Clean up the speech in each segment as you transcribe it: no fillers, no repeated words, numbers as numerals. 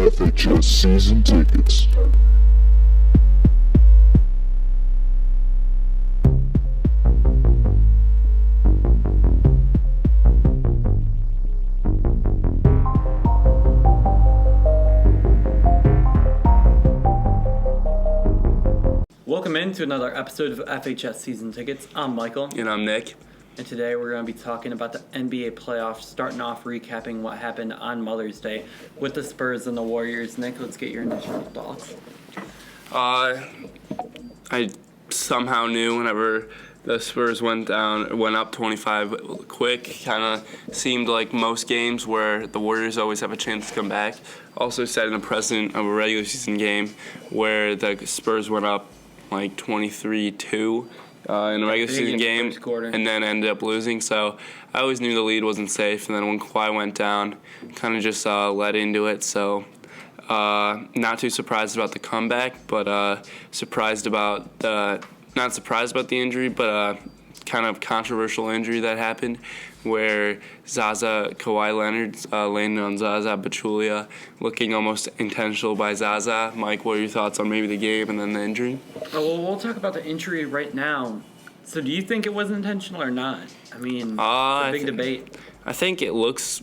FHS season tickets. Welcome into another episode of FHS Season Tickets. I'm Michael. And I'm Nick. And today we're going to be talking about the NBA playoffs, starting off recapping what happened on Mother's Day with the Spurs and the Warriors. Nick, let's get your initial thoughts. I somehow knew whenever the Spurs went up 25 quick. Kind of seemed like most games where the Warriors always have a chance to come back. Also setting a precedent of a regular season game where the Spurs went up like 23-2 in a regular season game and then ended up losing. So I always knew the lead wasn't safe. And then when Kawhi went down, kind of just led into it. So not too surprised about the comeback, but not surprised about the injury, but kind of controversial injury that happened where Kawhi Leonard landed on Zaza Pachulia, looking almost intentional by Zaza. Mike, what are your thoughts on maybe the game and then the injury? Well, we'll talk about the injury right now. So do you think it was intentional or not? I mean, it's a big debate. I think it looks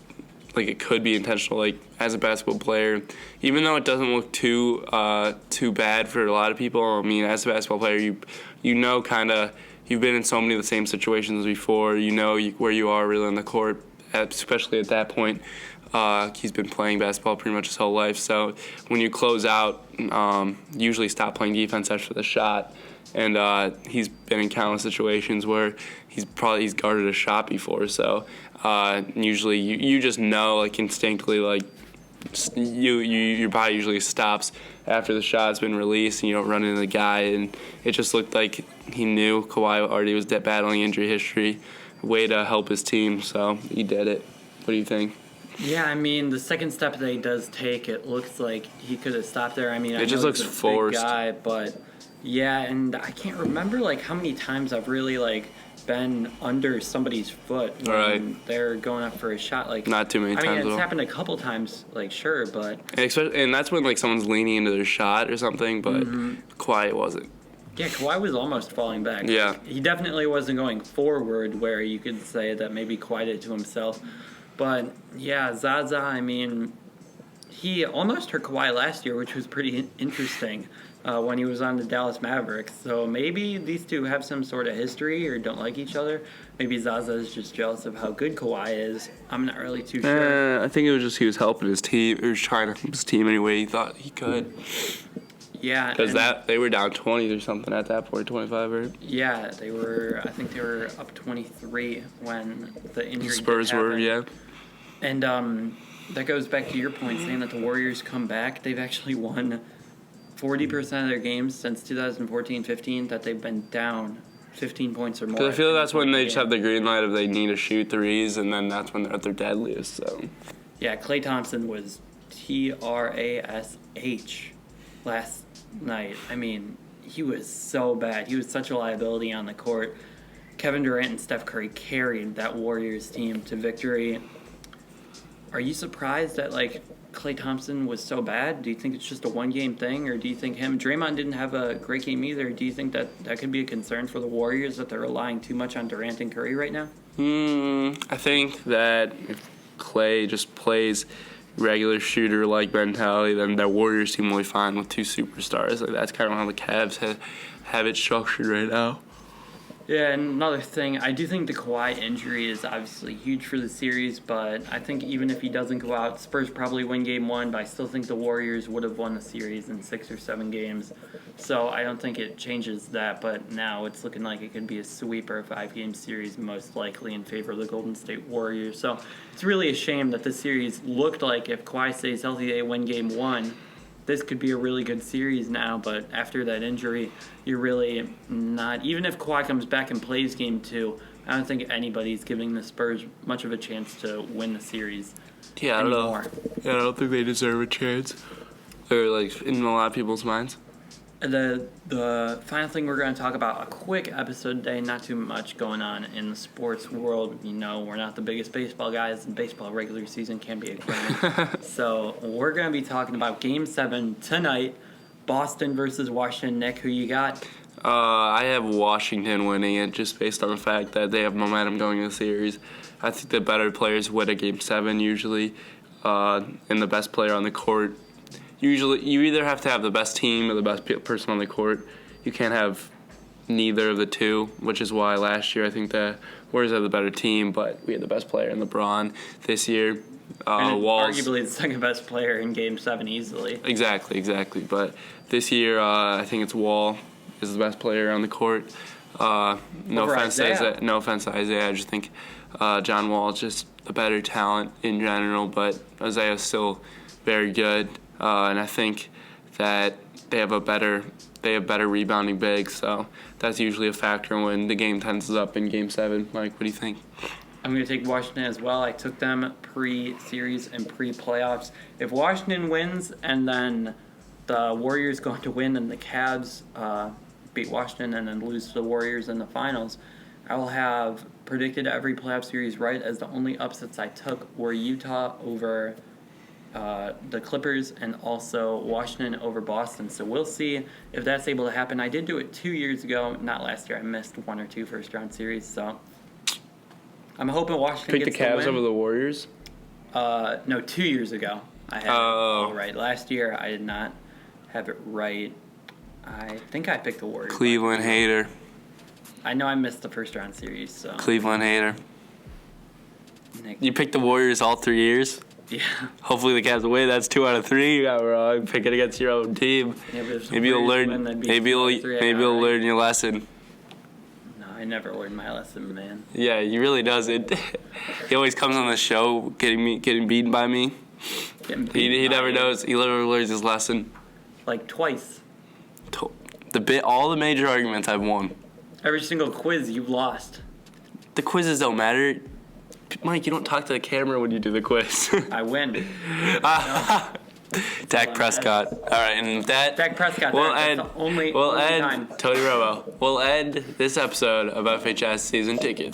like it could be intentional. Like, as a basketball player, even though it doesn't look too bad for a lot of people, I mean, as a basketball player, you know kind of you've been in so many of the same situations before. You know where you are really on the court, especially at that point. He's been playing basketball pretty much his whole life. So when you close out, usually stop playing defense after the shot. And he's been in countless situations where he's guarded a shot before. So usually you just know, like, instinctively, like, your body usually stops after the shot's been released and you don't run into the guy. And it just looked like he knew Kawhi already was battling injury history, way to help his team. So he did it. What do you think? Yeah, I mean, the second step that he does take, it looks like he could have stopped there. I mean, it just looks forced. Big guy, but yeah, and I can't remember like how many times I've really like been under somebody's foot when they're going up for a shot. Like, not too many times. I mean, it's happened a couple times, like, sure, but and that's when like someone's leaning into their shot or something. But Kawhi wasn't. Yeah, Kawhi was almost falling back. Yeah, he definitely wasn't going forward where you could say that maybe Kawhi did it to himself. But yeah, Zaza, I mean, he almost hurt Kawhi last year, which was pretty interesting when he was on the Dallas Mavericks. So maybe these two have some sort of history or don't like each other. Maybe Zaza is just jealous of how good Kawhi is. I'm not really too sure. I think it was just he was helping his team. He was trying to help his team any way he thought he could. Yeah. Because they were down 20 or something at that point, 25, right? Yeah, I think they were up 23 when the injury Spurs were, yeah. And that goes back to your point saying that the Warriors come back. They've actually won 40% of their games since 2014-15 that they've been down 15 points or more. Because I feel that's when they just have the green light of they need to shoot threes, and then that's when they're at their deadliest. So yeah, Klay Thompson was TRASH last night. I mean, he was so bad. He was such a liability on the court. Kevin Durant and Steph Curry carried that Warriors team to victory. Are you surprised that, like, Klay Thompson was so bad? Do you think it's just a one-game thing, or do you think Draymond didn't have a great game either? Do you think that could be a concern for the Warriors, that they're relying too much on Durant and Curry right now? I think that if Klay just plays regular shooter-like mentality, then the Warriors team will be fine with two superstars. Like, that's kind of how the Cavs have it structured right now. Yeah, and another thing, I do think the Kawhi injury is obviously huge for the series, but I think even if he doesn't go out, Spurs probably win Game 1, but I still think the Warriors would have won the series in 6 or 7 games. So I don't think it changes that, but now it's looking like it could be a sweep or a 5-game series, most likely in favor of the Golden State Warriors. So it's really a shame that this series looked like if Kawhi stays healthy, they win Game 1. This could be a really good series now, but after that injury, you're really not. Even if Kawhi comes back and plays Game 2, I don't think anybody's giving the Spurs much of a chance to win the series anymore. I don't think they deserve a chance. Or, like, in a lot of people's minds. The final thing we're going to talk about, a quick episode today, not too much going on in the sports world. You know, we're not the biggest baseball guys, and baseball regular season can be a grind. So we're going to be talking about Game 7 tonight, Boston versus Washington. Nick, who you got? I have Washington winning it just based on the fact that they have momentum going in the series. I think the better players win a Game 7 usually, and the best player on the court. Usually, you either have to have the best team or the best person on the court. You can't have neither of the two, which is why last year I think the Warriors had the better team, but we had the best player in LeBron. This year, Wall's arguably the second best player in Game 7 easily. Exactly. But this year, I think it's Wall is the best player on the court. No offense to Isaiah. I just think John Wall is just a better talent in general, but Isaiah's still very good. And I think that they have better rebounding bigs, so that's usually a factor when the game tenses up in Game 7. Mike, what do you think? I'm going to take Washington as well. I took them pre-series and pre-playoffs. If Washington wins and then the Warriors go on to win and the Cavs beat Washington and then lose to the Warriors in the finals, I will have predicted every playoff series right, as the only upsets I took were Utah over the Clippers and also Washington over Boston. So we'll see if that's able to happen. I did do it 2 years ago, not last year. I missed 1 or 2 first-round series, so I'm hoping Washington Pick gets the Cavs the win. over the Warriors? No, 2 years ago. I had it all right. Last year, I did not have it right. I think I picked the Warriors. Cleveland hater. I know I missed the first-round series, so. Cleveland hater. Nick. You picked the Warriors all 3 years? Yeah. Hopefully the Cavs win. That's 2 out of 3 you got wrong. Pick it against your own team. Yeah, but if the Maybe you'll Warriors learn. win, Maybe you'll learn your lesson. No, I never learned my lesson, man. Yeah, he really doesn't. He always comes on the show getting beaten by me. He never knows. He never learns his lesson. Like twice. All the major arguments I've won. Every single quiz you've lost. The quizzes don't matter. Mike, you don't talk to the camera when you do the quiz. I win. Dak Prescott. All right, and with that, Dak Prescott. Tony Romo. We'll end this episode of FHS Season Tickets.